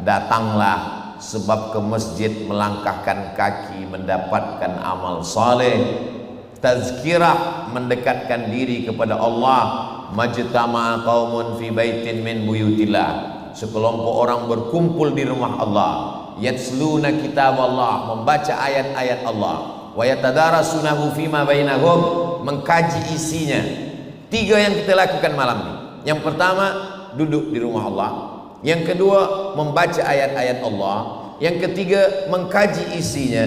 datanglah, sebab ke masjid melangkahkan kaki mendapatkan amal saleh. Tazkirah, mendekatkan diri kepada Allah. Majtama'a qaumun fi baitin min buyutillah, sekelompok orang berkumpul di rumah Allah. Yatsluna kitab Allah, membaca ayat-ayat Allah. Wa yatadarasunahu fima bainahum, mengkaji isinya. 3 yang kita lakukan malam ini. Yang pertama, duduk di rumah Allah. Yang kedua, membaca ayat-ayat Allah. Yang ketiga, mengkaji isinya.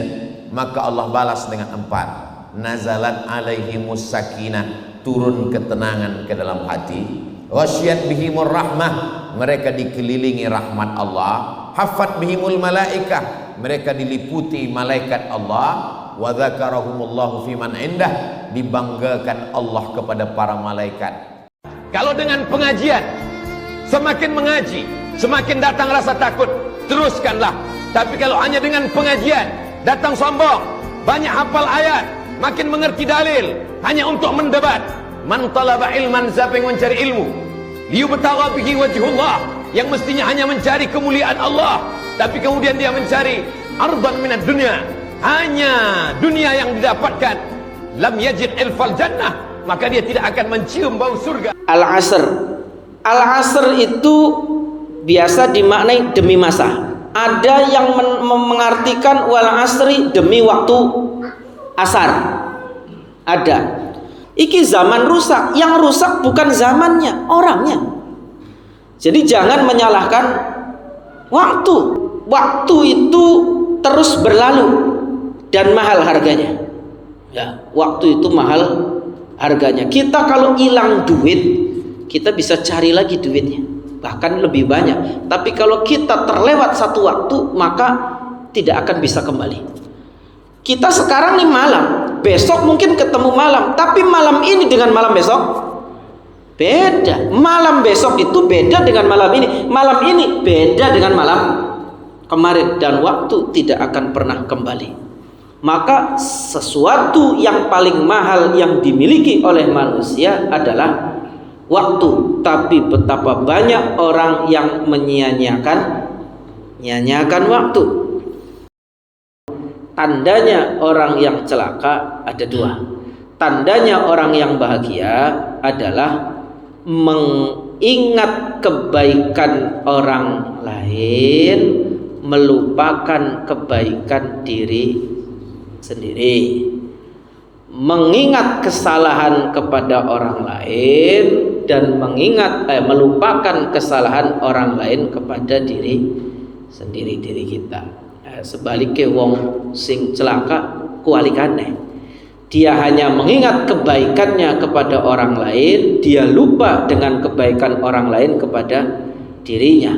Maka Allah balas dengan 4. Nazalat alaihimus sakinah, turun ketenangan ke dalam hati. Wasyiyat bihimur rahmah, mereka dikelilingi rahmat Allah. Hafat bihimul malaikah, mereka diliputi malaikat Allah. Wa dzakarahumullahu fiman indah, dibanggakan Allah kepada para malaikat. Kalau dengan pengajian, semakin mengaji, semakin datang rasa takut, teruskanlah. Tapi kalau hanya dengan pengajian, datang sombong, banyak hafal ayat, makin mengerti dalil, hanya untuk mendebat. Man talaba ilman, siapa yang mencari ilmu, liyubtagha bihi wajhullah, yang mestinya hanya mencari kemuliaan Allah, tapi kemudian dia mencari ardan minad dunya, hanya dunia yang didapatkan. Lam yajid ilfal jannah, maka dia tidak akan mencium bau surga. Al-asr. Al-asr itu biasa dimaknai demi masa. Ada yang mengartikan wal asri demi waktu asar. Ada. Iki zaman rusak. Yang rusak bukan zamannya, orangnya. Jadi jangan menyalahkan waktu. Waktu itu terus berlalu dan mahal harganya. Ya, waktu itu mahal harganya. Kita kalau hilang duit, kita bisa cari lagi duitnya, bahkan lebih banyak. Tapi kalau kita terlewat satu waktu, maka tidak akan bisa kembali. Kita sekarang nih malam, besok mungkin ketemu malam, tapi malam ini dengan malam besok beda. Malam besok itu beda dengan malam ini, malam ini beda dengan malam kemarin, dan waktu tidak akan pernah kembali. Maka sesuatu yang paling mahal yang dimiliki oleh manusia adalah waktu. Tapi betapa banyak orang yang menyia-nyiakan waktu. Tandanya orang yang celaka ada 2. Tandanya orang yang bahagia adalah mengingat kebaikan orang lain, melupakan kebaikan diri sendiri. Mengingat kesalahan kepada orang lain dan melupakan kesalahan orang lain kepada diri sendiri, diri kita. Sebaliknya wong sing celaka kualikane, dia hanya mengingat kebaikannya kepada orang lain, dia lupa dengan kebaikan orang lain kepada dirinya.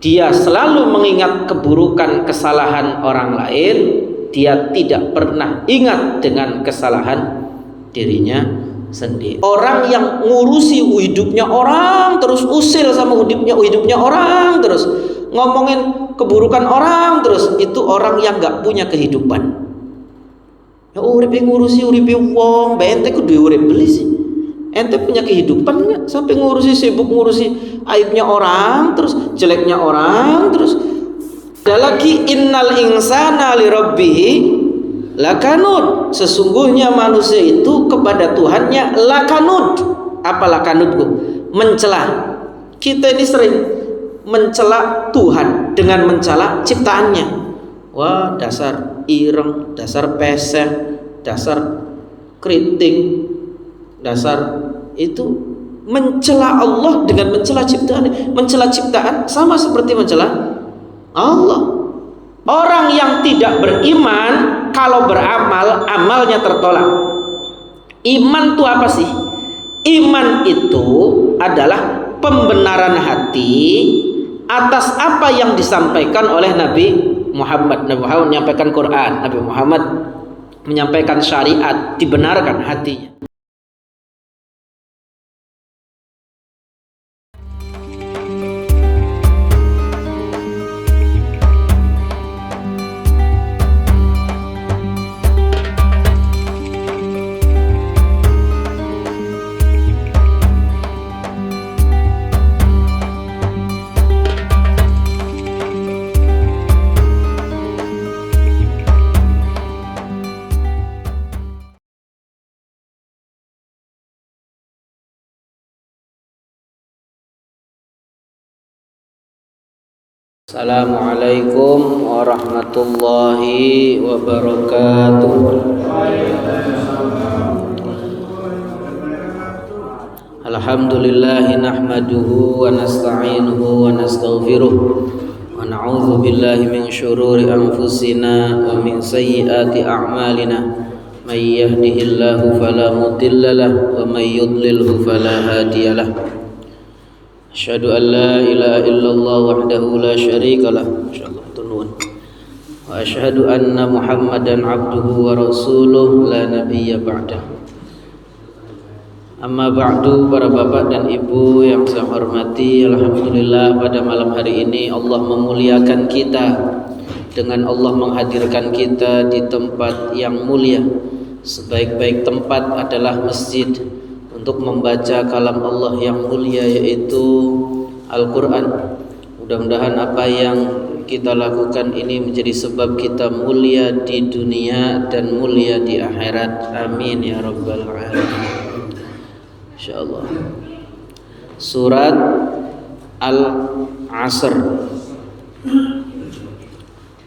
Dia selalu mengingat keburukan kesalahan orang lain, dia tidak pernah ingat dengan kesalahan dirinya sendiri. Orang yang ngurusi hidupnya orang terus, usil sama hidupnya orang terus, ngomongin keburukan orang terus, itu orang yang gak punya kehidupan. Ya uripe ngurusi uripe wong, ente kudu urip beli sih. Ente punya kehidupan nggak? Sampai sibuk ngurusi aibnya orang terus, jeleknya orang terus. Ada lagi, innal insana li rabbihi lakanud, sesungguhnya manusia itu kepada Tuhannya lakanud. Apa lakanudku? Mencela. Kita ini sering mencela Tuhan dengan mencela ciptaannya. Wah, dasar ireng, dasar pesek, dasar keriting, dasar itu. Mencela Allah dengan mencela ciptaan. Mencela ciptaan sama seperti mencela Allah. Orang yang tidak beriman kalau beramal, amalnya tertolak. Iman itu apa sih? Iman itu adalah pembenaran hati atas apa yang disampaikan oleh Nabi Muhammad. Nabi Muhammad menyampaikan Quran, Nabi Muhammad menyampaikan syariat, dibenarkan hatinya. Assalamualaikum warahmatullahi wabarakatuh. Alhamdulillah nahmaduhu wa nasta'inuhu wa nastaghfiruh wa na'udzu billahi min syururi anfusina wa min sayyiati a'malina may yahdihillahu fala mudilla lahu wa may yudlilhu fala hadiyalah. Asyhadu an la ilaha illallah wahdahu la syarika lah. Masyaallah tunun. Wa asyhadu anna Muhammadan abduhu wa rasuluh la nabiyya ba'dah. Amma ba'du, para bapak dan ibu yang saya hormati, alhamdulillah pada malam hari ini Allah memuliakan kita dengan Allah menghadirkan kita di tempat yang mulia. Sebaik-baik tempat adalah masjid untuk membaca kalam Allah yang mulia, yaitu Al-Quran. Mudah-mudahan apa yang kita lakukan ini menjadi sebab kita mulia di dunia dan mulia di akhirat. Amin ya rabbal alamin. InsyaAllah. Surat Al-Asr,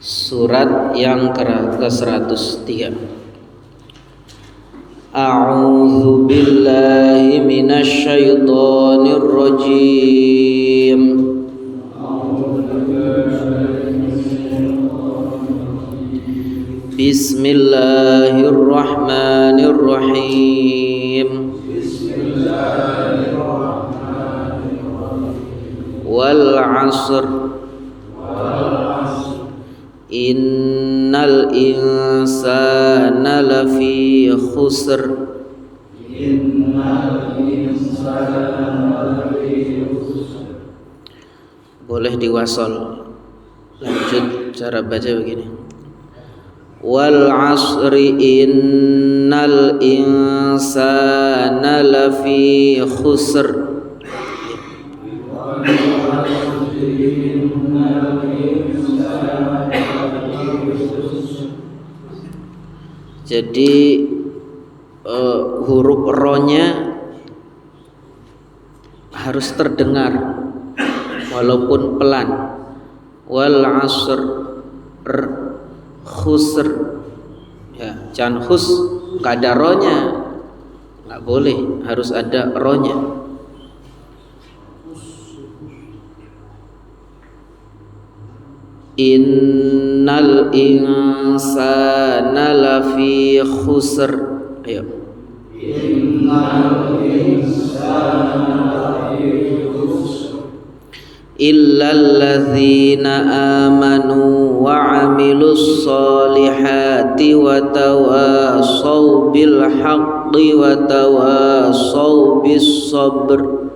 surat yang ke-103. A'udzu billahi minasy syaithanir rajim. Bismillahirrahmanirrahim. Wal 'asr. Innal insana lafi khusr. Boleh diwasal. Lanjut cara baca begini. Wal 'asri innal insana lafi khusr. Jadi huruf ro-nya harus terdengar walaupun pelan. Wal 'asr khusr, ya, jangan khus enggak ada ro-nya, enggak boleh, harus ada ro-nya. Innal insana lafi khusr. Ayo. Innal insana lafi khusr illal ladzina amanu wa 'amilus solihati wa tawassaw bil haqqi wa tawassaw bis sabr.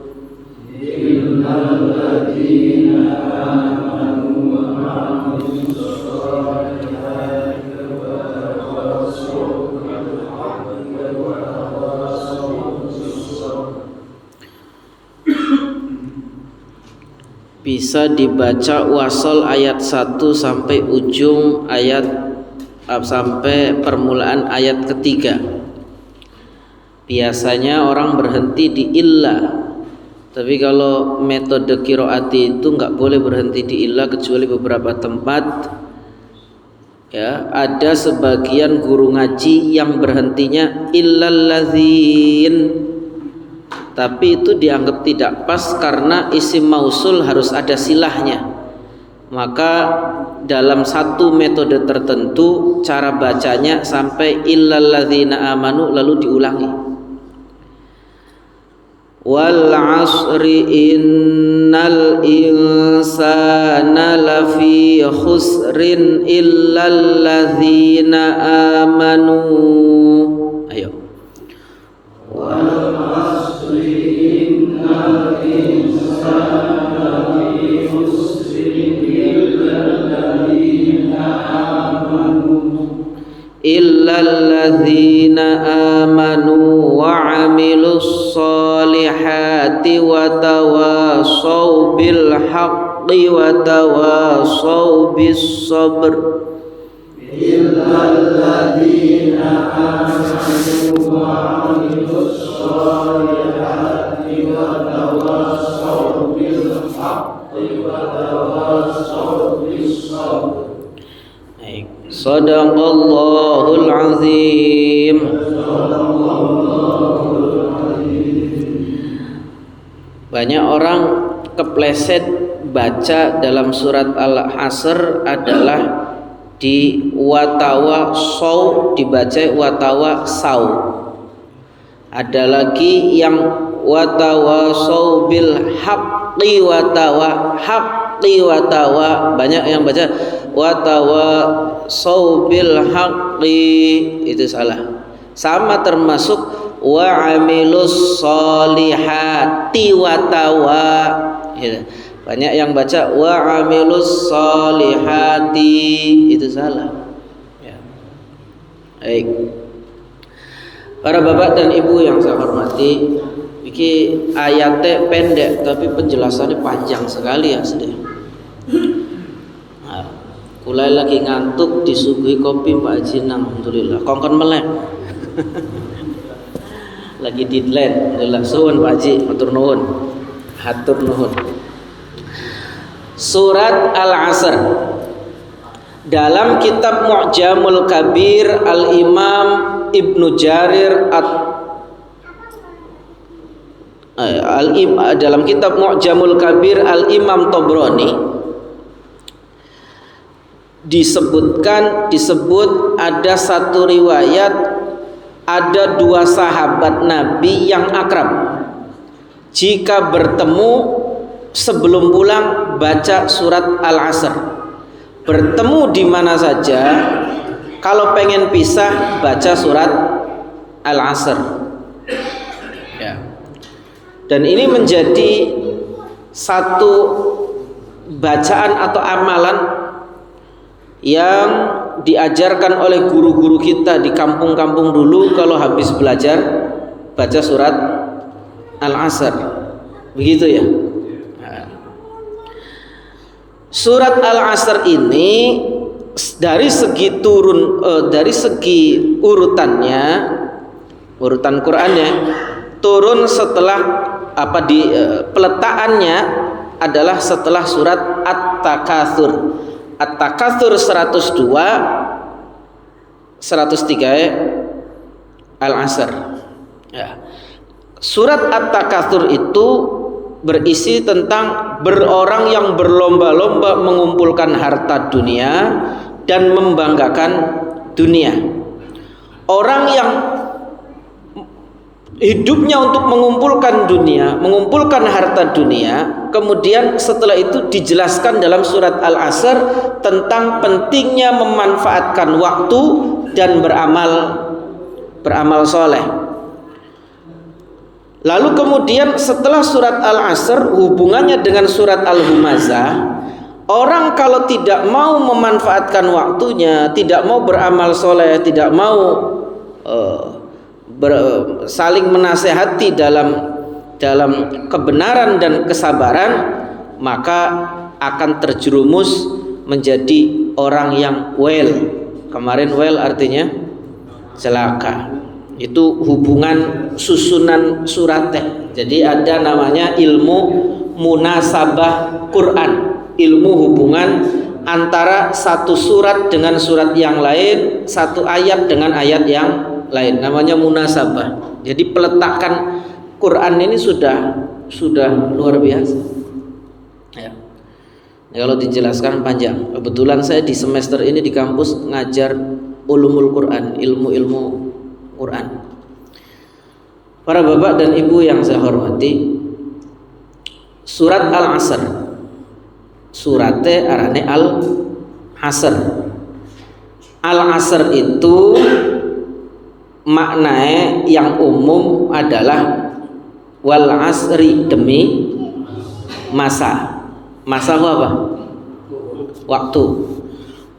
Innal ladzina bisa dibaca wasal ayat 1 sampai ujung ayat sampai permulaan ayat ketiga. Biasanya orang berhenti di illa, tapi kalau metode qiraati itu nggak boleh berhenti di illa kecuali beberapa tempat. Ya, ada sebagian guru ngaji yang berhentinya illal ladzin, tapi itu dianggap tidak pas karena isim mausul harus ada silahnya. Maka dalam satu metode tertentu cara bacanya sampai illal ladzina amanu lalu diulangi. Wal 'asri innal insana lafi khusrin illal ladzina amanu. Ayo. Wal 'asri innal insana lafi khusrin illal ladzina amanu. Illal ladzina amanu wa 'amilus solihati wa tawassaw bil haqqi wa tawassaw bis sabr. Illal ladzina amanu wa 'amilus solihati wa tawassaw bil haqqi Baik. Shadaqallahul azim. Banyak orang kepleset baca dalam surat Al-Asr adalah di watawa saw dibaca watawa saw. Ada lagi yang watawa saw bil haqqi watawa banyak yang baca watawa saw bil haqqi, itu salah. Sama termasuk wa amilus solihati watawa, gitu. Banyak yang baca wa amilus solihati, itu salah ya. Baik, para bapak dan ibu yang saya hormati, ini ayatnya pendek tapi penjelasannya panjang sekali ya sedih. Nah, kulai lagi ngantuk disuguhi kopi Pak Haji, alhamdulillah kongkon melek. Lagi deadline, alhamdulillah suwun Pak Haji, hatur nuhun. Surat Al-Asr dalam kitab Mu'jamul Kabir Al-Imam Ibnu Jarir dalam kitab Mu'jamul Kabir Al-Imam Tabrani disebut ada satu riwayat, ada dua sahabat Nabi yang akrab. Jika bertemu sebelum pulang baca surat Al-Asr. Bertemu di mana saja, kalau pengen pisah baca surat Al-Asr. Ya. Dan ini menjadi satu bacaan atau amalan yang diajarkan oleh guru-guru kita di kampung-kampung dulu kalau habis belajar baca surat Al-Asr. Begitu ya. Surat Al-Asr ini dari segi urutannya, urutan Qur'annya turun setelah peletakannya adalah setelah surat At-Takatsur. At-Takatsur 102, 103 Al-Asr. Ya. Surat At-Takatsur itu berisi tentang berorang yang berlomba-lomba mengumpulkan harta dunia dan membanggakan dunia. Orang yang hidupnya untuk mengumpulkan dunia, mengumpulkan harta dunia, kemudian setelah itu dijelaskan dalam surat Al-Asr tentang pentingnya memanfaatkan waktu dan beramal soleh. Lalu kemudian setelah surat Al-Asr hubungannya dengan surat Al-Humazah. Orang kalau tidak mau memanfaatkan waktunya, tidak mau beramal soleh, tidak mau saling menasehati dalam kebenaran dan kesabaran, maka akan terjerumus menjadi orang yang wel. Kemarin wel artinya celaka. Itu hubungan susunan suratnya. Jadi ada namanya ilmu munasabah Quran, ilmu hubungan antara satu surat dengan surat yang lain, satu ayat dengan ayat yang lain, namanya munasabah. Jadi peletakan Quran ini sudah luar biasa ya. Kalau dijelaskan panjang. Kebetulan saya di semester ini di kampus ngajar ulumul Quran, ilmu-ilmu Quran. Para bapak dan ibu yang saya hormati, surat Al-Asr, suratnya arane Al-Asr. Al-Asr itu maknanya yang umum adalah wal asri, demi masa. Masa apa? Waktu.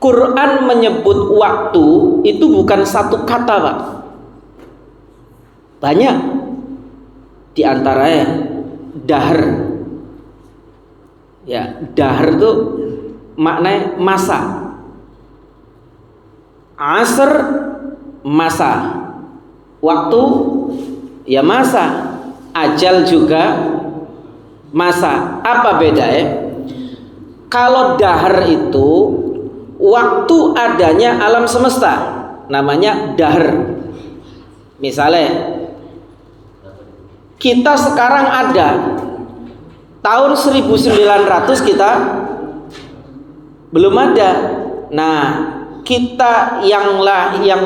Quran menyebut waktu itu bukan satu kata, Pak. Banyak. Di antaranya dahr. Ya, dahr itu maknanya masa. Asr masa. Waktu ya masa. Ajal juga masa. Apa bedanya? Kalau dahar itu waktu adanya alam semesta, namanya dahar. Misalnya kita sekarang ada, tahun 1900 kita belum ada. Nah, kita yang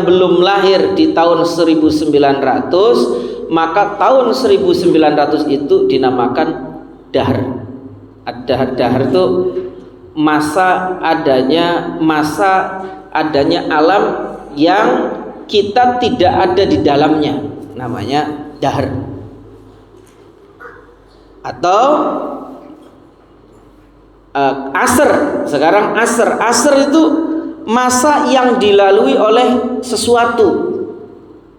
belum lahir di tahun 1900, maka tahun 1900 itu dinamakan dahar. Dahar itu masa adanya alam yang kita tidak ada di dalamnya, namanya dahar. Atau asr, sekarang asr itu masa yang dilalui oleh sesuatu.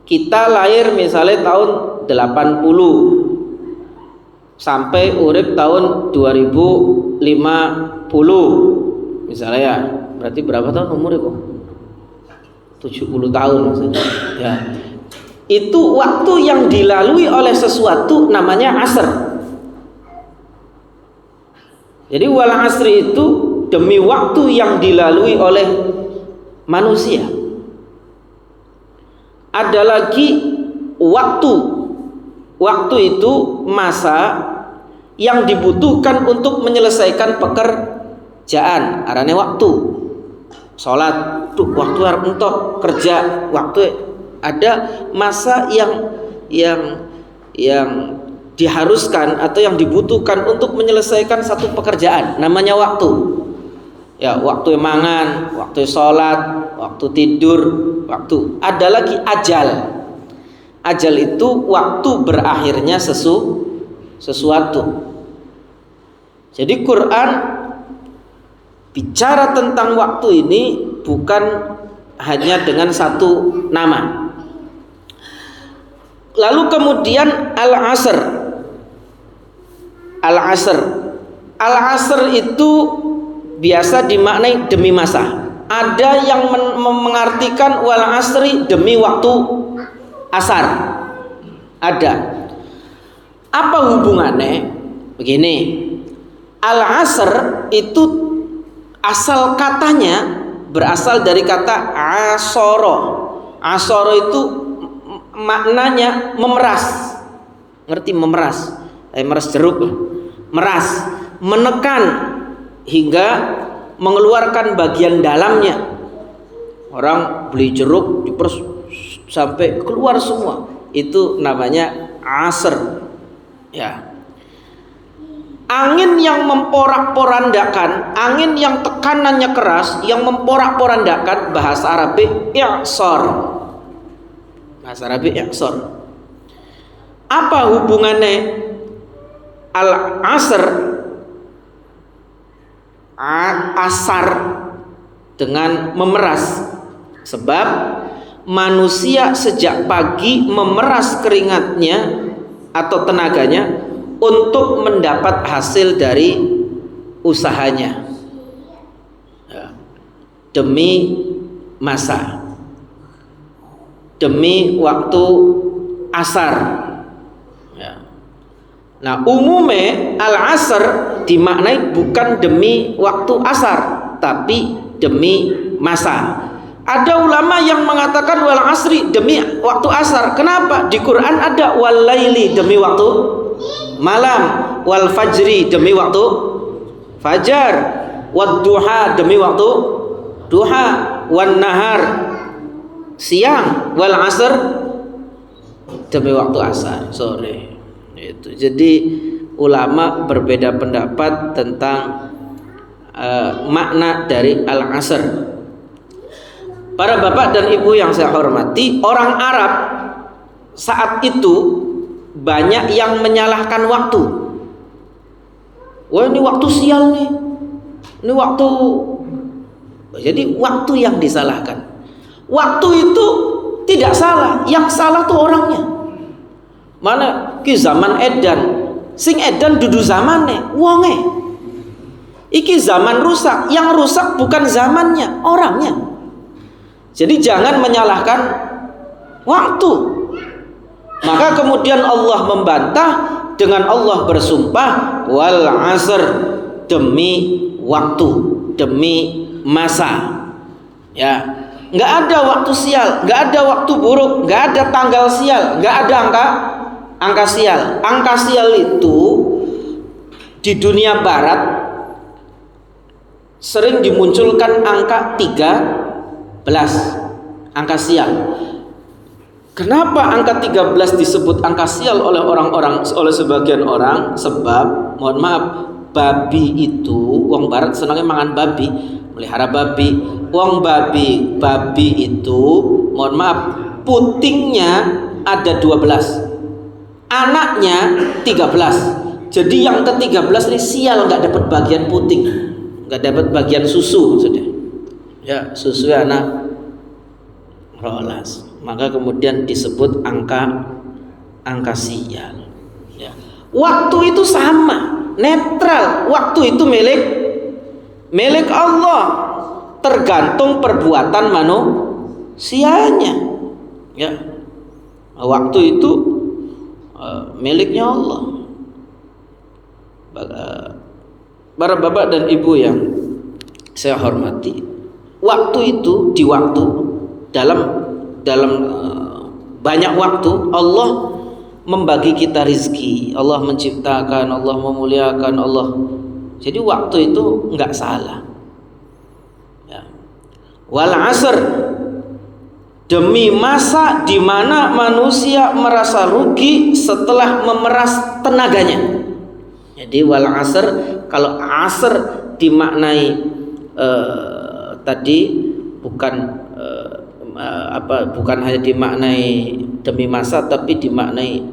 Kita lahir misalnya tahun 80 sampai urip tahun 2050 misalnya, ya berarti berapa tahun umurnya kok? 70 tahun maksudnya ya. Itu waktu yang dilalui oleh sesuatu namanya asr. Jadi wal asri itu demi waktu yang dilalui oleh manusia. Ada lagi waktu. Waktu itu masa yang dibutuhkan untuk menyelesaikan pekerjaan. Arane waktu. Salat, tuh waktu arep entok, kerja, waktu ada masa yang diharuskan atau yang dibutuhkan untuk menyelesaikan satu pekerjaan, namanya waktu. Ya, waktu mangan, waktu sholat, waktu tidur, waktu. Ada lagi ajal. Ajal itu waktu berakhirnya sesuatu. Jadi Quran bicara tentang waktu ini bukan hanya dengan satu nama. Lalu kemudian al-asr. Al-asr. Al-asr itu biasa dimaknai demi masa. Ada yang mengartikan wal asri demi waktu asar. Ada. Apa hubungannya? Begini. Al-asr itu asal katanya berasal dari kata asoro. Asoro itu maknanya memeras. Ngerti memeras? Memeras jeruk. Meras, menekan hingga mengeluarkan bagian dalamnya. Orang beli jeruk diperes sampai keluar semua. Itu namanya asr. Ya. Angin yang memporak-porandakan, angin yang tekanannya keras, yang memporak-porandakan, bahasa Arabik i'sar. Bahasa Arabik i'sar. Apa hubungannya al-asr, asar dengan memeras? Sebab manusia sejak pagi memeras keringatnya atau tenaganya untuk mendapat hasil dari usahanya, ya, demi masa, demi waktu asar, ya. Nah, umumnya al-asr dimaknai bukan demi waktu asar, tapi demi masa. Ada ulama yang mengatakan wal asri demi waktu asar. Kenapa? Di Quran ada wal laili demi waktu malam, wal fajri demi waktu fajar, wad duha demi waktu duha, wan nahar siang, wal asr demi waktu asar sore. Itu. Jadi ulama berbeda pendapat tentang makna dari al-asr. Para bapak dan ibu yang saya hormati, orang Arab saat itu banyak yang menyalahkan waktu. Wah, ini waktu sial nih. Ini waktu. Jadi waktu yang disalahkan. Waktu itu tidak salah, yang salah tuh orangnya. Mana ki zaman edan, sing edan dudu zamane, wonge. Iki zaman rusak, yang rusak bukan zamannya, orangnya. Jadi jangan menyalahkan waktu. Maka kemudian Allah membantah dengan Allah bersumpah wal asr, demi waktu, demi masa. Ya, nggak ada waktu sial, nggak ada waktu buruk, nggak ada tanggal sial, nggak ada angka sial. Angka sial itu di dunia barat sering dimunculkan angka 13, angka sial. Kenapa angka 13 disebut angka sial oleh oleh sebagian orang? Sebab, mohon maaf, babi itu, wong barat senangnya mangan babi, melihara babi. Wong babi itu, mohon maaf, putingnya ada 12, anaknya 13. Jadi yang ke-13 ini sial, nggak dapat bagian puting, nggak dapat bagian susu maksudnya. Ya, susu anak rolas. Maka kemudian disebut angka sial. Ya. Waktu itu sama, netral. Waktu itu milik Allah, tergantung perbuatan manusianya. Ya, waktu itu miliknya Allah. Para bapak dan ibu yang saya hormati, waktu itu dalam banyak waktu Allah membagi kita rizki, Allah menciptakan, Allah memuliakan, Allah. Jadi waktu itu nggak salah. Ya. Wal asr, demi masa di mana manusia merasa rugi setelah memeras tenaganya. Jadi wal asr, kalau asr dimaknai tadi bukan hanya dimaknai demi masa, tapi dimaknai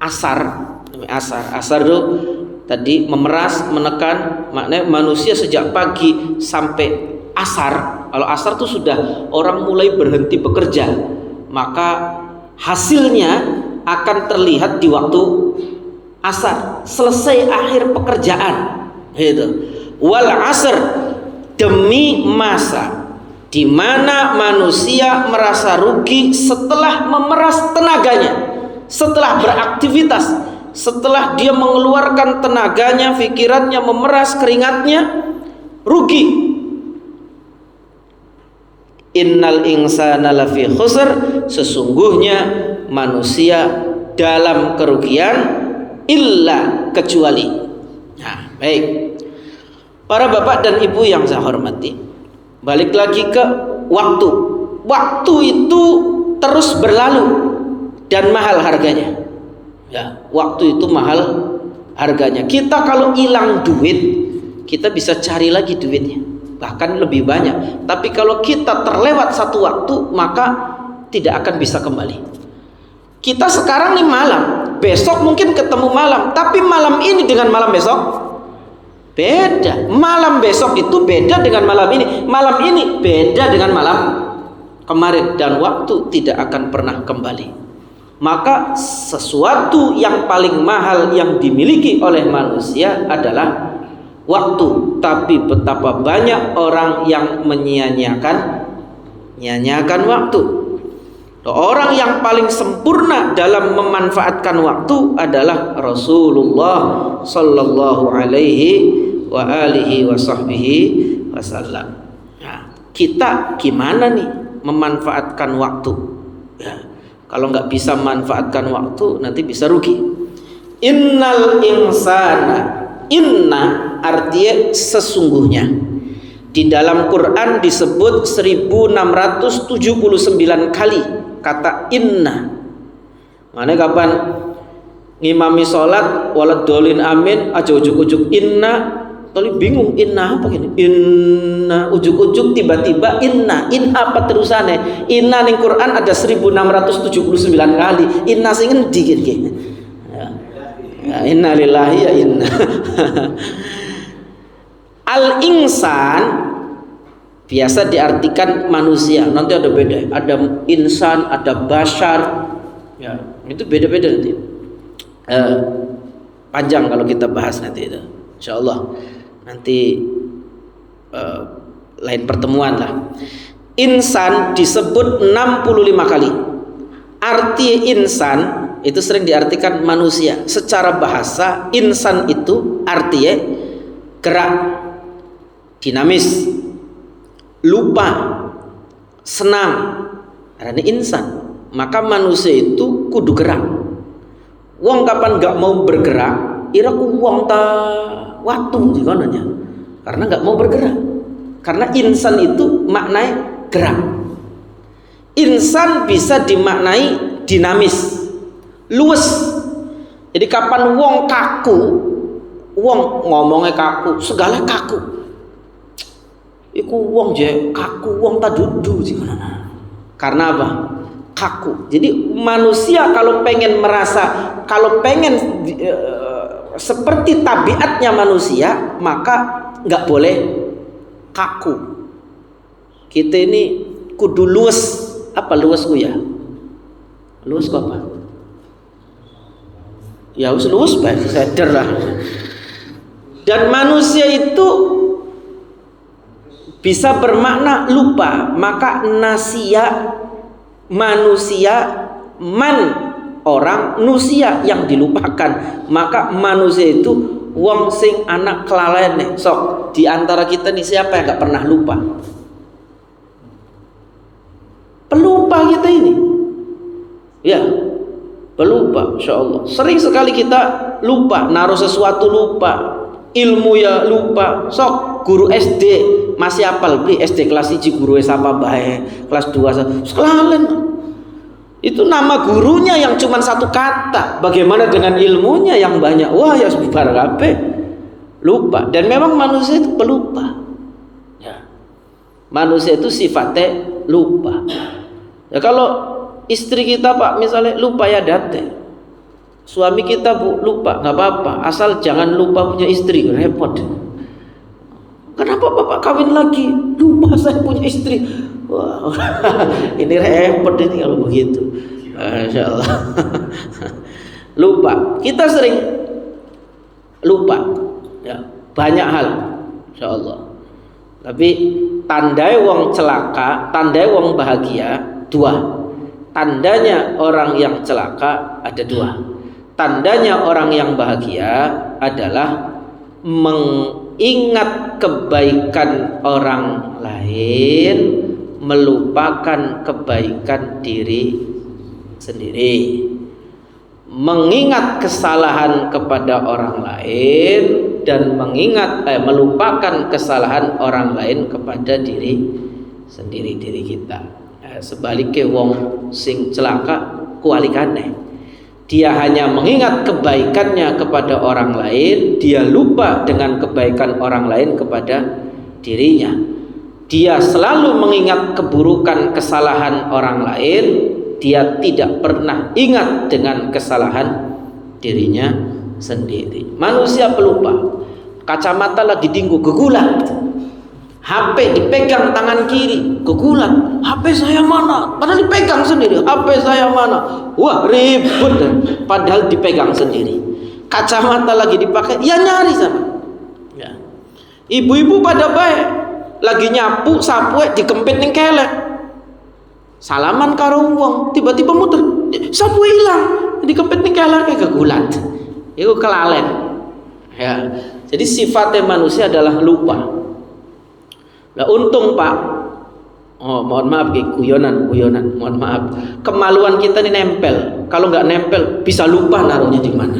asar. Demi asar itu tadi memeras, menekan, maknanya manusia sejak pagi sampai asar. Kalau asar itu sudah orang mulai berhenti bekerja, maka hasilnya akan terlihat di waktu asar, selesai akhir pekerjaan. Gitu. Wal asr, demi masa di mana manusia merasa rugi setelah memeras tenaganya, setelah beraktivitas, setelah dia mengeluarkan tenaganya, pikirannya, memeras keringatnya, rugi. Innal insana lafi khusr, sesungguhnya manusia dalam kerugian, illa, kecuali. Nah, baik. Para bapak dan ibu yang saya hormati, balik lagi ke waktu. Waktu itu terus berlalu dan mahal harganya. Ya, waktu itu mahal harganya. Kita kalau hilang duit, kita bisa cari lagi duitnya, bahkan lebih banyak. Tapi kalau kita terlewat satu waktu, maka tidak akan bisa kembali. Kita sekarang nih malam, besok mungkin ketemu malam, tapi malam ini dengan malam besok beda. Malam besok itu beda dengan malam ini. Malam ini beda dengan malam kemarin, dan waktu tidak akan pernah kembali. Maka sesuatu yang paling mahal yang dimiliki oleh manusia adalah waktu. Tapi betapa banyak orang yang menyia-nyiakan waktu. Orang yang paling sempurna dalam memanfaatkan waktu adalah Rasulullah sallallahu alaihi wa alihi wa sahbihi wasallam. Nah, kita gimana nih memanfaatkan waktu? Ya, kalau nggak bisa memanfaatkan waktu, nanti bisa rugi. Innal insana, inna artinya sesungguhnya. Di dalam Quran disebut 1679 kali kata inna. Mana kapan ngimami sholat walad dolin amin aja ujuk-ujuk inna, tadi bingung inna apa gini, inna ujuk-ujuk tiba-tiba inna apa terusannya? Inna ning Quran ada 1679 kali. Inna sing endi iki? Ya, inna lillahi ya inna. Al insan biasa diartikan manusia. Nanti ada beda. Ada insan, ada bashar. Ya, itu beda-beda nanti. Panjang kalau kita bahas nanti itu. Insyaallah nanti lain pertemuan lah. Insan disebut 65 kali. Arti insan itu sering diartikan manusia. Secara bahasa insan itu artinya gerak, dinamis, lupa, senang, ini insan. Maka manusia itu kudu gerak. Wong kapan gak mau bergerak, ira ku wong ta watu jikonanya. Karena gak mau bergerak. Karena insan itu maknanya gerak. Insan bisa dimaknai dinamis, luwes. Jadi kapan wong kaku, wong ngomongnya kaku, segala kaku. Iku wong je kaku, wong tak dudu jikonana. Karena apa? Kaku. Jadi manusia kalau pengen merasa, kalau pengen seperti tabiatnya manusia, maka nggak boleh kaku. Kita ini kudu luwes. Apa luwesku ya? Luwesku apa? Ya harus luwes baik sadar lah. Dan manusia itu bisa bermakna lupa. Maka nasia, manusia, man orang, nusia yang dilupakan. Maka manusia itu wong sing anak kelalaian. Sok di antara kita nih siapa yang nggak pernah lupa? Pelupa kita ini, ya pelupa, insya Allah. Sering sekali kita lupa, naruh sesuatu lupa, ilmu ya lupa. Sok guru SD masih apal beli SD kelas 1 guru siapa baik, kelas 2 sekalian. Itu nama gurunya yang cuma satu kata. Bagaimana dengan ilmunya yang banyak? Wah ya sebar kabeh. Lupa. Dan memang manusia itu pelupa. Ya. Manusia itu sifatnya lupa. Ya kalau istri kita Pak misalnya lupa ya date, suami kita Bu lupa, nggak apa-apa, asal jangan lupa punya istri, repot. Kenapa Bapak kawin lagi? Lupa saya punya istri. Wah, ini repot ini kalau begitu. Masya Allah. Lupa. Kita sering lupa. Ya, banyak hal. Insya Allah. Tapi tandai wong celaka, tandai wong bahagia. Dua. Tandanya orang yang celaka ada dua. Tandanya orang yang bahagia adalah mengingat kebaikan orang lain, melupakan kebaikan diri sendiri. Mengingat kesalahan kepada orang lain dan melupakan kesalahan orang lain kepada diri sendiri, diri kita. Sebaliknya wong sing celaka kualikannya, dia hanya mengingat kebaikannya kepada orang lain, dia lupa dengan kebaikan orang lain kepada dirinya. Dia selalu mengingat keburukan kesalahan orang lain, dia tidak pernah ingat dengan kesalahan dirinya sendiri. Manusia pelupa. Kacamata lagi dinggu gegulat, HP dipegang tangan kiri, kegulat. HP saya mana? Padahal dipegang sendiri. HP saya mana? Wah ribut. Padahal dipegang sendiri. Kacamata lagi dipakai, ya nyari sana. Ya. Ibu-ibu pada baik, lagi nyapu sapu dikempit ning kelek. Salaman karo wong, tiba-tiba muter, sapu hilang, dikempit ning kelek kayak kegulat. Itu kelalen. Ya. Jadi sifatnya manusia adalah lupa. Nah untung Pak, mohon maaf guyonan, mohon maaf. Kemaluan kita ini nempel. Kalau nggak nempel, bisa lupa naruhnya di mana.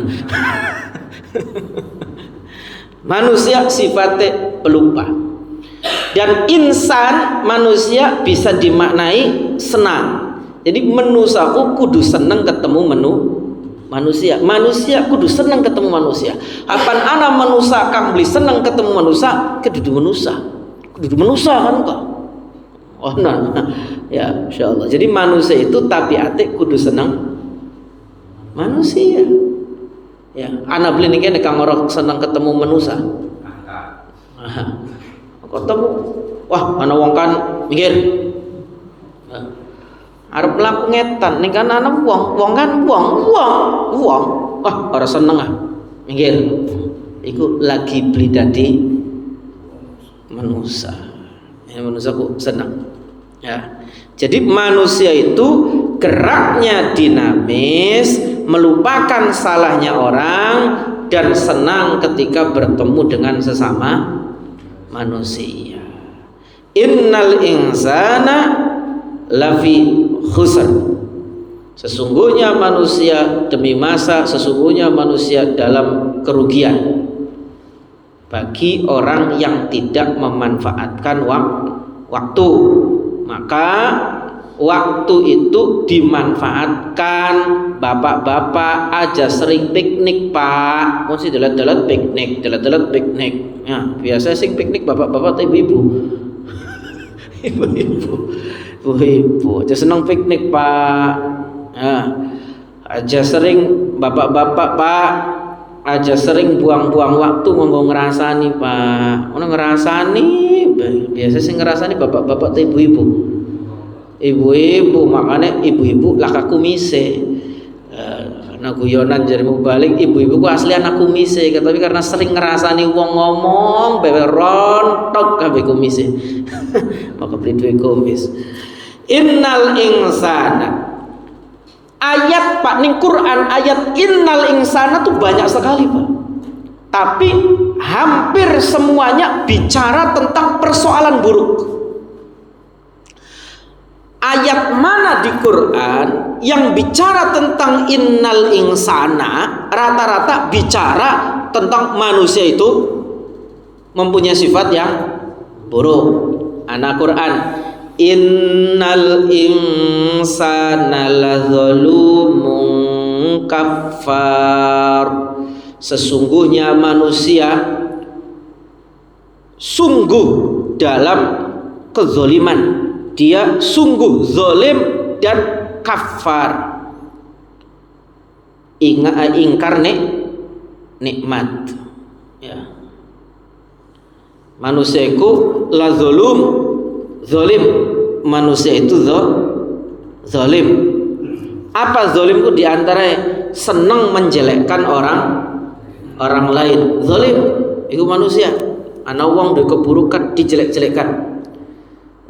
Manusia sifatnya pelupa. Dan insan manusia bisa dimaknai senang. Jadi menusaku kudu seneng ketemu manusia. Manusia kudu seneng ketemu manusia. Apan ana manusia kang beli seneng ketemu manusia, kedudu manusia. Kudu manusia kan kok. Oh nah, ya insyaallah. Jadi manusia itu tabiate kudu seneng manusia. Ya, ana beli niki nek kang ora seneng ketemu manusia. Ketemu, wah ana wong kan minggir. Arep mlaku ngetan ning kan ana wong kan wong. Wah, ora seneng ah. Minggir. Iku lagi beli dadi manusia. Ya, manusia kok senang. Ya. Jadi manusia itu geraknya dinamis, melupakan salahnya orang, dan senang ketika bertemu dengan sesama manusia. Innal insana lafi khusr. Sesungguhnya manusia demi masa, sesungguhnya manusia dalam kerugian. Bagi orang yang tidak memanfaatkan waktu, maka waktu itu dimanfaatkan. Bapak-bapak aja sering piknik pak, mesti delat-delat piknik, delat-delat piknik. Ya, biasa sing piknik bapak-bapak atau ibu-ibu. Ibu-ibu aja seneng piknik pak. Ya, aja sering bapak-bapak pak, aja sering buang-buang waktu ngomong ngerasani pak. Ono ngerasani, biasa sing ngerasani bapak-bapak atau ibu-ibu. Ibu-ibu, makanya ibu-ibu laka kumise. Nah guyonan jadi mau balik, ibu-ibu ku asli anak kumise, tapi karena sering ngerasani wong ngomong bebe rontok kabeh kumise. Maka beli duwe kumis. Innal insana, ayat pak ning Quran, ayat innal insana tuh banyak sekali pak, tapi hampir semuanya bicara tentang persoalan buruk. Ayat mana di Quran yang bicara tentang innal insana rata-rata bicara tentang manusia itu mempunyai sifat yang buruk. Anak Quran, innal insana lazalumun kafar. Sesungguhnya manusia sungguh dalam kezoliman. Dia sungguh zalim dan kafar, ingkar nikmat. Ya. Manusia itu la zalim, zalim. Manusia itu zalim. Apa zalim itu diantara senang menjelekkan orang lain. Zalim itu manusia. Ana wong duwe keburukan dijelek-jelekkan.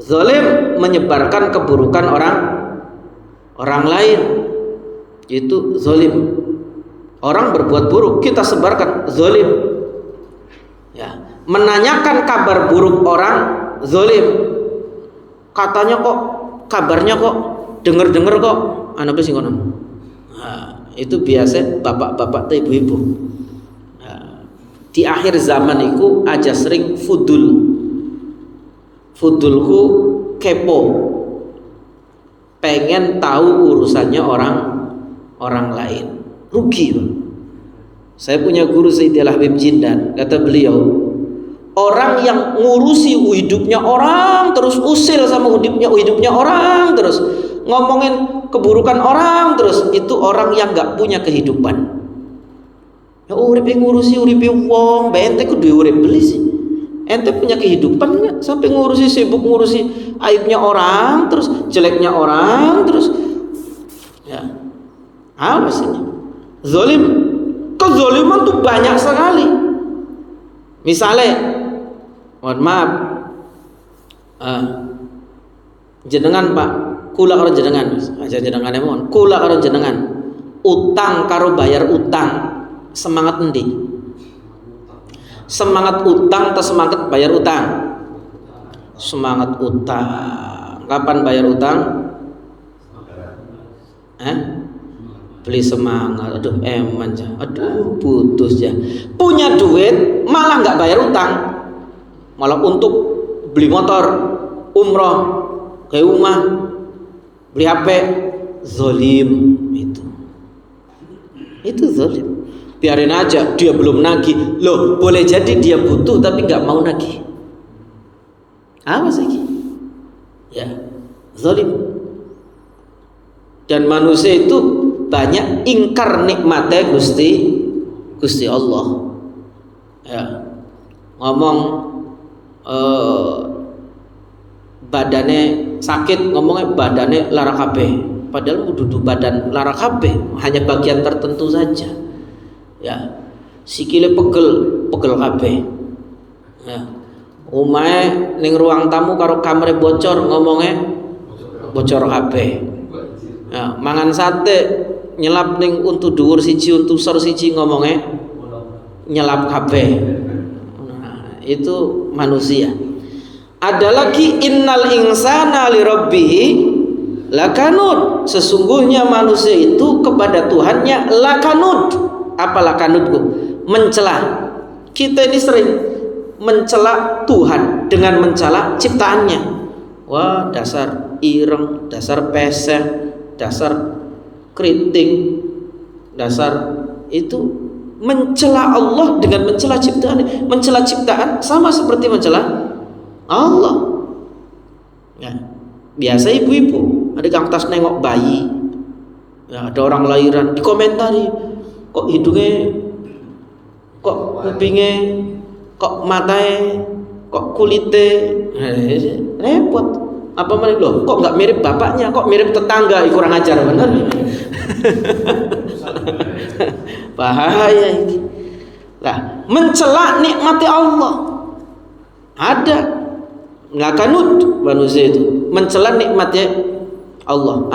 Zalim menyebarkan keburukan orang lain, itu zalim. Orang berbuat buruk kita sebarkan, zalim. Ya, menanyakan kabar buruk orang, zalim. Katanya kok, kabarnya kok, dengar-dengar kok, anak sing ngono. Nah, itu biasa bapak-bapak atau ibu-ibu. Nah, di akhir zaman itu aja sering Fudulku kepo, pengen tahu urusannya orang lain. Rugi. Saya punya guru Sayyidil Habib Jindan, kata beliau, orang yang ngurusi hidupnya orang terus, usil sama hidupnya orang terus, ngomongin keburukan orang terus, itu orang yang gak punya kehidupan. Ya uripe ngurusi uripe wong, ente kudu urip beli sih. Ente punya kehidupan nggak? Sampai sibuk ngurusi aibnya orang terus, jeleknya orang terus. Ya, apa sih? Zalim, kezaliman tuh banyak sekali. Misalnya, mohon maaf, jenengan pak, kula orang jenengan, aja jenengan mohon, kula orang jenengan, utang karo bayar utang, semangat endi? Semangat utang atau semangat bayar utang? Semangat utang. Kapan bayar utang? Beli semangat. Aduh eman ya. Aduh putus ya. Punya duit malah nggak bayar utang, malah untuk beli motor, umroh, ke rumah, beli HP. Zalim itu zalim. Biarin aja, dia belum nagih. Loh, boleh jadi dia butuh tapi nggak mau nagih. Apa sih? Ya, zalim. Dan manusia itu banyak ingkar nikmatnya Gusti Allah. Ya, ngomong badannya sakit, ngomongnya badannya lara kabeh. Padahal duduk badan lara kabeh, hanya bagian tertentu saja. Ya, sikile pegel kabeh. Ya. Omahe ning ruang tamu karo kamare bocor, ngomongnya bocor kabeh. Ya, mangan sate nyelap ning untu dhuwur siji, untu sor siji, ngomongnya nyelap kabeh. Nah, itu manusia. Ada lagi innal insana li rabbih lakanud. Sesungguhnya manusia itu kepada Tuhannya lakanud. Apa lakanudku? Mencela. Kita ini sering mencela Tuhan dengan mencela ciptaannya. Wah, dasar ireng, dasar pesek, dasar keriting, dasar itu mencela Allah dengan mencela ciptaan. Mencela ciptaan sama seperti mencela Allah. Ya. Biasa ibu-ibu ada yang tas nengok bayi, ya, ada orang lahiran dikomentari, kok hidungnya, kok kupingnya, kok matanya, kok kulitnya, repot. Apa mana loh? Kok nggak mirip bapaknya? Kok mirip tetangga? Kurang ajar bener. Bahaya ini. Lah, mencela nikmati Allah ada. Lakanut manusia itu mencela nikmatnya Allah.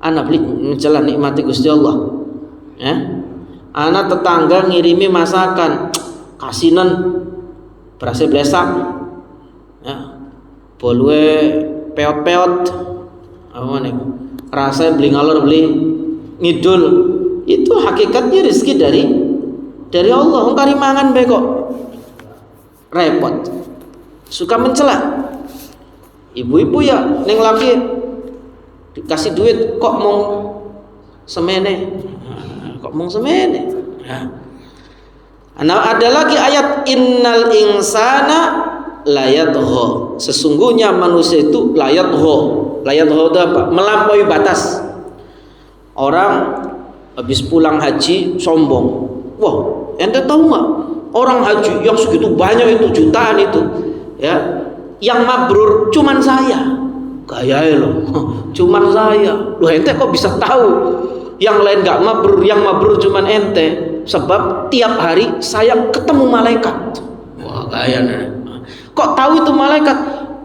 Anak beli mencela nikmati Gusti Allah. Ya. Anak tetangga ngirimi masakan, kasinan berasa blesak. Ya. Bolwe peot-peot. Apa nih? Rasa beli ngalor beli ngidul. Itu hakikatnya rezeki dari Allah. Engkari mangan bae kok. Repot. Suka mencela. Ibu-ibu ya neng laki dikasih duit kok mau semene. Kok mau semene. Ya. Nah, ada lagi ayat innal insana layadho. Sesungguhnya manusia itu layadho. Layadho itu apa? Melampaui batas. Orang habis pulang haji sombong. Wah, ente tahu nggak? Orang haji yang segitu banyak itu jutaan itu, ya, yang mabrur cuman saya. Gaya loh, cuman saya. Loh ente kok bisa tahu? Yang lain nggak mabrur, yang mabrur cuman ente. Sebab tiap hari saya ketemu malaikat. Wah gaya nih. Kok tahu itu malaikat?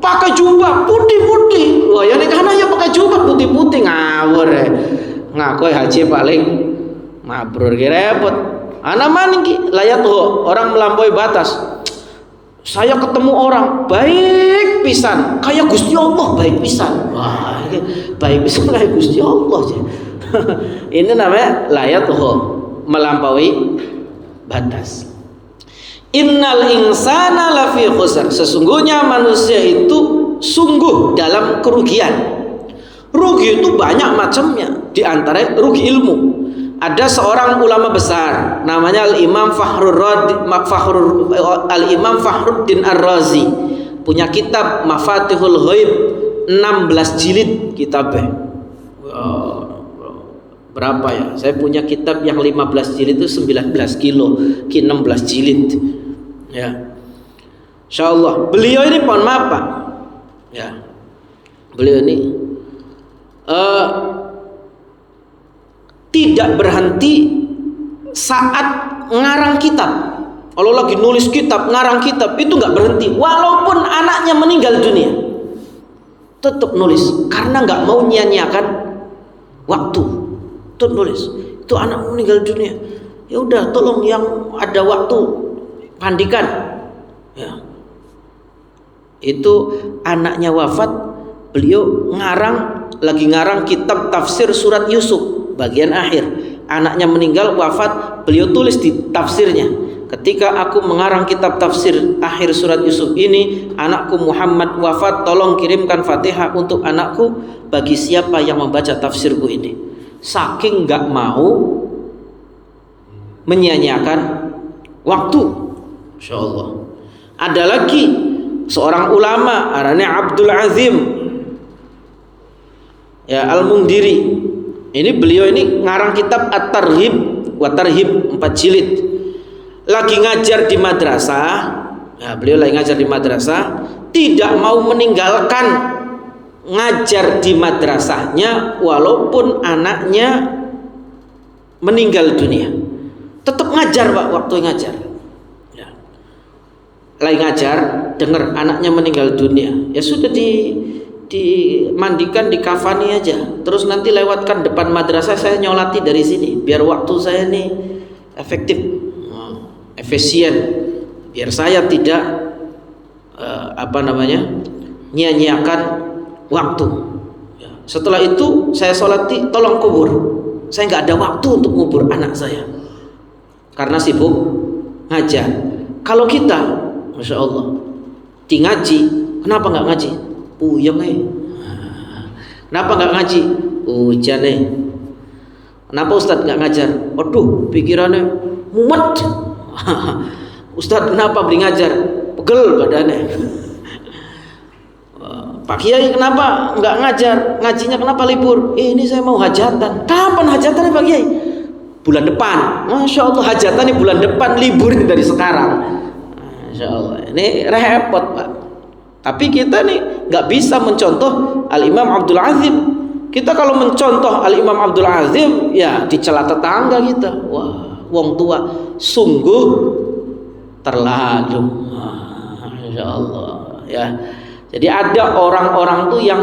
Pakai jubah putih-putih. Wah ya nih karena ya pakai jubah putih-putih ngawur ya. Ngaku haji paling mabrur repot. Anak maning layat orang melampaui batas. Saya ketemu orang baik pisan, kayak Gusti Allah baik pisan. Wah, baik pisan kayak Gusti Allah. Ini namanya layat melampaui batas. Innal insana lafi khusr. Sesungguhnya manusia itu sungguh dalam kerugian. Rugi itu banyak macamnya. Di antara rugi ilmu. Ada seorang ulama besar namanya Al-Imam Fakhruddin Ar-Razi, punya kitab Mafatihul Ghaib 16 jilid kitabnya. Berapa ya? Saya punya kitab yang 15 jilid itu 19 kilo, 16 jilid. Ya. Insyaallah. Beliau ini pohon maaf Pak. Ya. Beliau ini tidak berhenti saat ngarang kitab. Kalau lagi nulis kitab, ngarang kitab itu nggak berhenti. Walaupun anaknya meninggal dunia, tetap nulis karena nggak mau nyanyiakan waktu. Tetap nulis. Itu anak meninggal dunia. Ya udah, tolong yang ada waktu pandikan. Ya. Itu anaknya wafat, beliau lagi ngarang kitab tafsir surat Yusuf. Bagian akhir, anaknya meninggal wafat, beliau tulis di tafsirnya, ketika aku mengarang kitab tafsir akhir surat Yusuf ini, anakku Muhammad wafat, tolong kirimkan Fatihah untuk anakku bagi siapa yang membaca tafsirku ini. Saking nggak mau menyanyiakan waktu. Insyaallah. Ada lagi seorang ulama namanya Abdul Azim ya Al-Mundiri. Ini beliau ini ngarang kitab At-Tarhib wa Tarhib 4 jilid. Lagi ngajar di madrasah. Ya, beliau lagi ngajar di madrasah, tidak mau meninggalkan ngajar di madrasahnya walaupun anaknya meninggal dunia. Tetap ngajar Pak waktu ngajar. Ya. Lagi ngajar, dengar anaknya meninggal dunia. Ya sudah dimandikan, dikafani aja, terus nanti lewatkan depan madrasah, saya nyolati dari sini biar waktu saya nih efektif. efisien, biar saya tidak nyanyiakan waktu. Setelah itu saya sholat tolong kubur. Saya nggak ada waktu untuk ngubur anak saya karena sibuk ngajar. Kalau kita, masya Allah, di ngaji, kenapa nggak ngaji? Puyeng Kenapa nggak ngaji? Hujan Kenapa Ustadz nggak ngajar? Waduh, pikirannya mumet. Ustadz kenapa beli ngajar? Pegel badannya. Pak Kiai kenapa nggak ngajar? Ngajinya kenapa libur? Ini saya mau hajatan. Kapan hajatannya Pak Kiai? Bulan depan. Masya Allah, hajatannya bulan depan, libur dari sekarang. Masya Allah, ini repot Pak. Tapi kita nih nggak bisa mencontoh Al-Imam Abdul Azim. Kita kalau mencontoh Al-Imam Abdul Azim, ya dicela tetangga kita. Wah, wong tua sungguh terlalu. Masya Allah, ya. Jadi ada orang-orang tuh yang,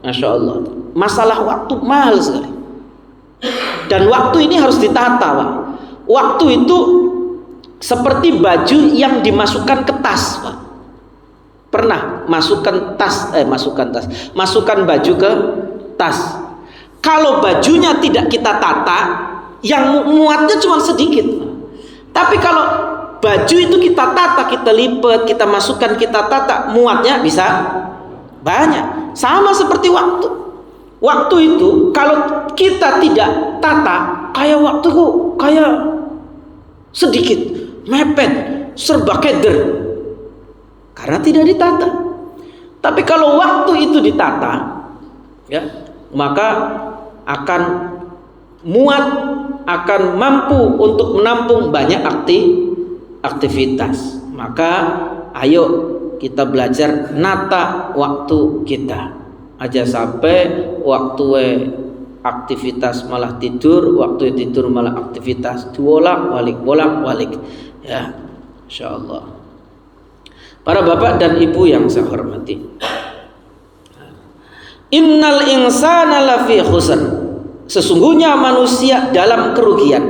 masya Allah, masalah waktu mahal sekali. Dan waktu ini harus ditata, Pak. Waktu itu seperti baju yang dimasukkan ke tas, Pak. Pernah masukkan baju ke tas. Kalau bajunya tidak kita tata, yang muatnya cuma sedikit, Pak. Tapi kalau baju itu kita tata, kita lipat, kita masukkan, kita tata, muatnya bisa banyak. Sama seperti waktu. Waktu itu kalau kita tidak tata, kayak waktu kok kayak sedikit, mepet, serba keder, karena tidak ditata. Tapi kalau waktu itu ditata, ya, maka akan muat, akan mampu untuk menampung banyak aktivitas. Maka ayo kita belajar nata waktu kita. Aja sampai waktu aktivitas malah tidur, waktu tidur malah aktivitas, bolak-balik ya, insyaallah. Para bapak dan ibu yang saya hormati, innal insana lafi khusr, sesungguhnya manusia dalam kerugian.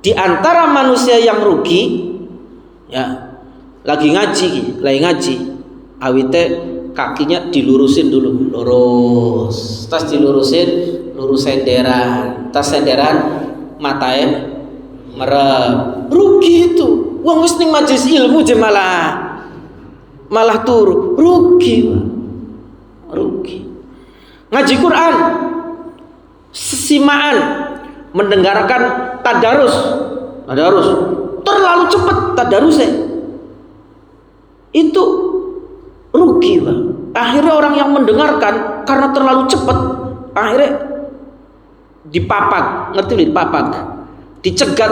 Di antara manusia yang rugi, ya, lagi ngaji, awite kakinya dilurusin dulu, lurus, tas dilurusin, lurus senderan, tas senderan, matanya merem, rugi itu. Wong wis ning majelis ilmu je malah turu, rugi. Ngaji Quran, sesimaan, mendengarkan tadarus, terlalu cepat tadarusnya, itu rugi, Pak. Akhirnya orang yang mendengarkan karena terlalu cepat, akhirnya dipapak, dicegat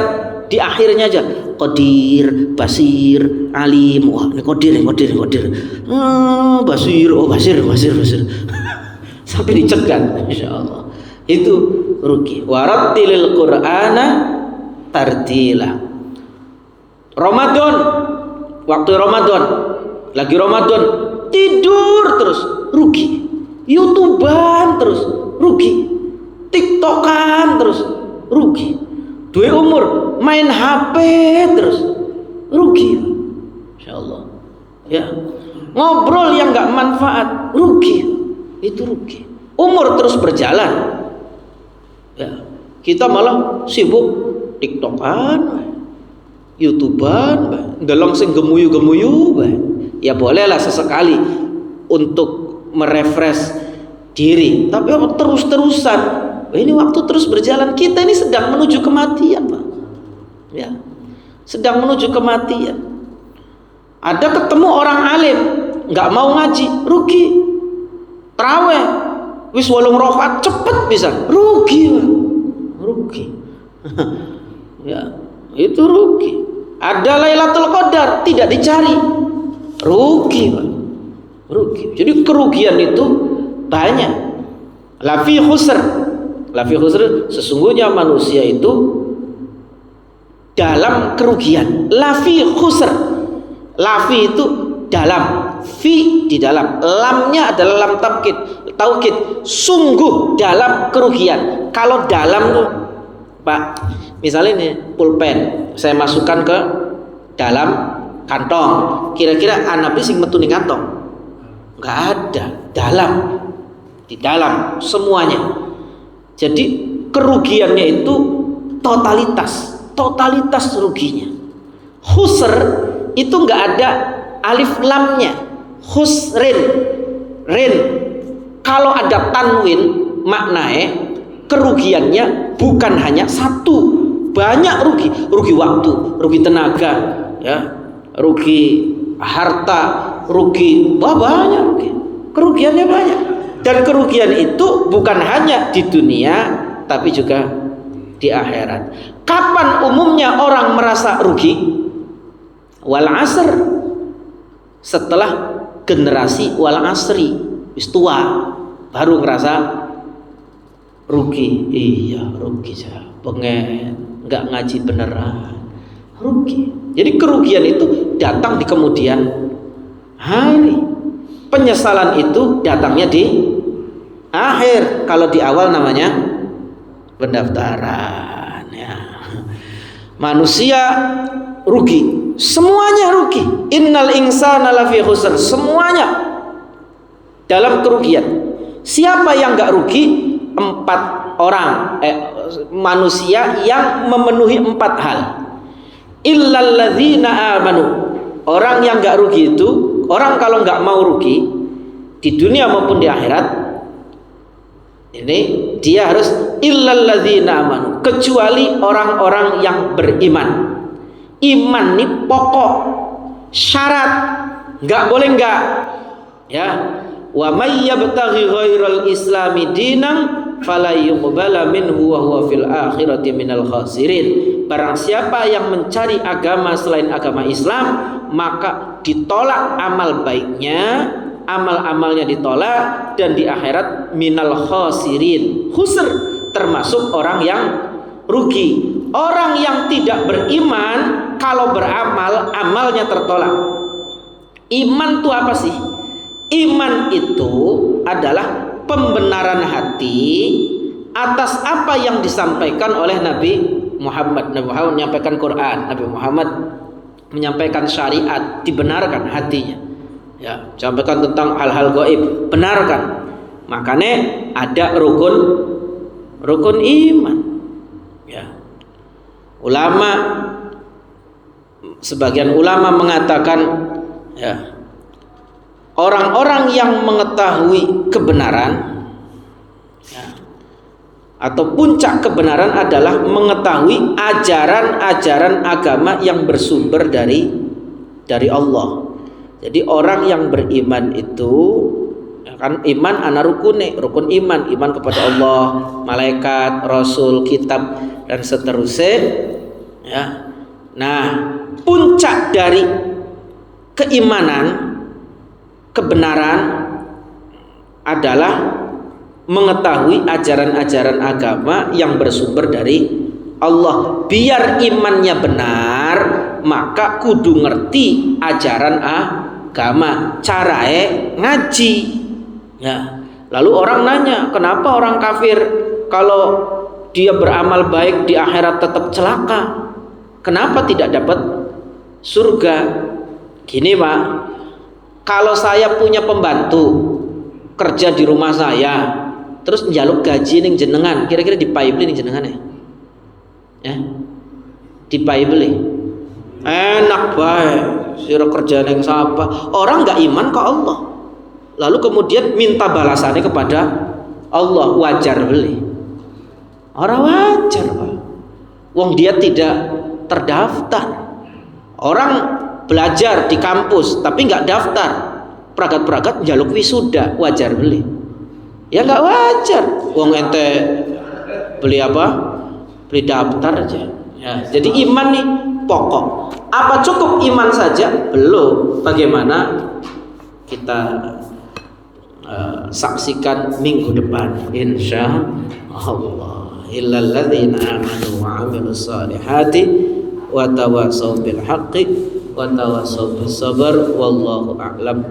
di akhirnya aja. Qadir, Basir, Alim. Wah, ini Qadir. Basir. Sampai dicegat, insyaallah. Itu rugi. Warattilil Qur'ana tartila. Ramadan, waktu Ramadan, lagi Ramadan, tidur terus, rugi. YouTubean terus, rugi. TikTokan terus, rugi. Duwe umur main HP terus, rugi. Insyaallah. Ya. Ngobrol yang enggak manfaat, rugi. Itu rugi. Umur terus berjalan. Ya. Kita malah sibuk TikTokan, YouTubean, ndelong sing gemuyu-gemuyu, ya bolehlah sesekali untuk merefresh diri. Tapi terus-terusan, ini waktu terus berjalan. Kita ini sedang menuju kematian, Pak. Ya, sedang menuju kematian. Ada ketemu orang alim, nggak mau ngaji, rugi. Tarawih, wis 8 rakaat cepet bisa, rugi, Pak. Rugi. Ya, itu rugi. Ada Lailatul Qadar tidak dicari, rugi, Pak. Rugi. Jadi kerugian itu banyak. Lafi khusr, sesungguhnya manusia itu dalam kerugian. Lafi khusr, lafi itu dalam, fi di dalam, lamnya adalah lam taukid, sungguh dalam kerugian. Kalau dalam tuh, Pak, misalnya ini pulpen, saya masukkan ke dalam kantong. Kira-kira anapi sing metu ning kantong? Enggak ada, di dalam semuanya. Jadi kerugiannya itu totalitas ruginya. Khusr itu enggak ada alif lamnya. Khusrin, rin. Kalau ada tanwin maknanya kerugiannya bukan hanya satu, banyak rugi waktu, rugi tenaga, ya, rugi harta, rugi, banyak rugi. Kerugiannya banyak. Dan kerugian itu bukan hanya di dunia tapi juga di akhirat. Kapan umumnya orang merasa rugi? Wal asr, setelah generasi wal asri, wis tua, baru ngerasa rugi. Iya, rugi saya pengen nggak ngaji beneran, rugi. Jadi kerugian itu datang di kemudian hari. Penyesalan itu datangnya di akhir. Kalau di awal namanya pendaftaran, ya. Manusia rugi, semuanya rugi. Innal insana lafi khusr, semuanya dalam kerugian. Siapa yang nggak rugi? 4 orang manusia yang memenuhi 4 hal. Illalladzina amanu. Orang yang nggak rugi itu, orang kalau nggak mau rugi di dunia maupun di akhirat, ini dia harus illalladzina amanu, kecuali orang-orang yang beriman. Iman ini pokok, syarat, nggak boleh nggak, ya. Wa may yabtaghi ghairal islami dinan fala yuqbala minhu wa huwa fil akhirati minal khasirin. Barang siapa yang mencari agama selain agama Islam, maka ditolak amal baiknya, amal-amalnya ditolak, dan di akhirat minal khasirin. Khusr termasuk orang yang rugi. Orang yang tidak beriman kalau beramal, amalnya tertolak. Iman itu apa sih? Iman itu adalah pembenaran hati atas apa yang disampaikan oleh Nabi Muhammad. Nabi Muhammad menyampaikan Quran, Nabi Muhammad menyampaikan syariat, dibenarkan hatinya, ya, sampaikan tentang hal-hal gaib, benarkan. Makanya ada rukun iman, ya. Sebagian ulama mengatakan, ya, orang-orang yang mengetahui kebenaran, ya, atau puncak kebenaran adalah mengetahui ajaran-ajaran agama yang bersumber dari Allah. Jadi orang yang beriman itu, ya kan, iman ana rukune, rukun iman kepada Allah, malaikat, rasul, kitab, dan seterusnya, ya. Nah, puncak dari keimanan, kebenaran adalah mengetahui ajaran-ajaran agama yang bersumber dari Allah. Biar imannya benar, maka kudu ngerti ajaran agama, carae ngaji, ya. Lalu orang nanya, kenapa orang kafir kalau dia beramal baik di akhirat tetap celaka? Kenapa tidak dapat surga? Gini, Pak, kalau saya punya pembantu kerja di rumah saya, terus njaluk gaji ning jenengan, kira-kira dipaibeli ning jenengan ya? Ya, dipaibeli. Enak bae, sira kerja ning sapa? Orang nggak iman ke Allah, lalu kemudian minta balasannya kepada Allah, wajar beli? Orang wajar, Pak. Wong dia tidak terdaftar. Orang belajar di kampus tapi nggak daftar, pragat-pragat njaluk wisuda, wajar beli? Ya nggak wajar. Wong ente beli apa? Beli daftar aja, ya. Jadi iman nih pokok. Apa cukup iman saja? Belum. Bagaimana kita saksikan minggu depan, insya Allah. Illalladzina amanu wa amilus salihati wa tawassaw bil haqqi wa tawassaw bis sabr, wallahu a'lam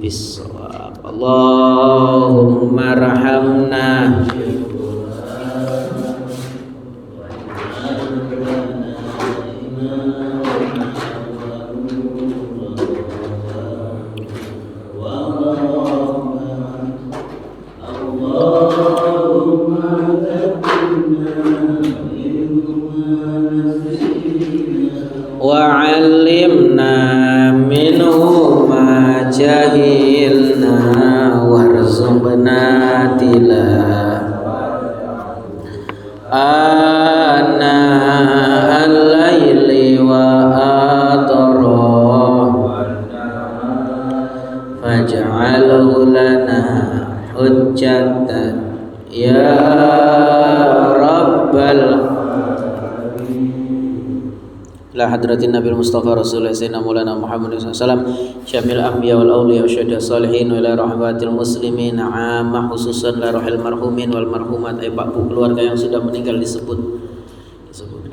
bissawab. Allahumma rahamna warzuqna ana al-laili wa atrah faj'alhu lana hujjatan ya rabbal ila hadratin Nabi Mustafa Rasulullah Sayyidina Maulana Muhammad SAW syamil anbiya wal awliya wa syuhada salihin wa ila rahmatil muslimin amma khususan la rohil marhumin wal marhumat ay bapu keluarga yang sudah meninggal disebut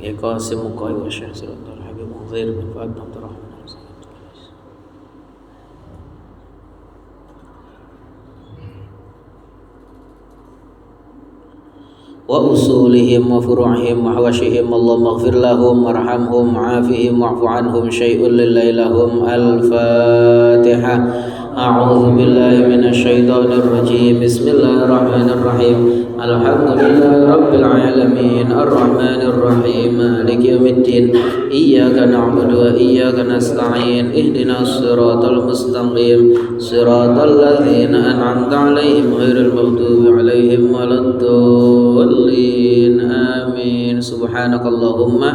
ya qasim muqay wa syekh siratul habib ghair bin fa'ad abdurrahman wa usulihim wa furu'ihim wa hawashihim Allahumma ighfir lahum warhamhum wa'afihim wa'fu anhum syai'un lillahi lahum al-Fatihah. A'udzu billahi minasy syaithanir rajim. Bismillahirrahmanirrahim. Alhamdulillahi rabbil alamin arrahmanir rahim maliki yaumiddin iyyaka na'budu wa iyyaka nasta'in ihdinas siratal mustaqim siratal ladzina an'amta 'alaihim ghairil maghdubi 'alaihim waladdallin amin. Subhanakallahumma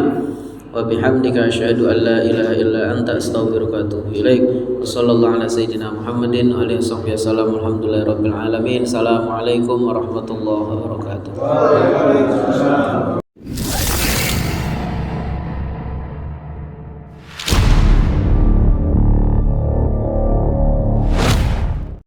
wa bihamdika asyhadu an la ilaha illa anta astaghfiruka wa atubu ilaik. Wassallallahu ala sayyidina Muhammadin wa alihi wasallam. Alhamdulillahirabbil alamin. Assalamualaikum warahmatullahi wabarakatuh.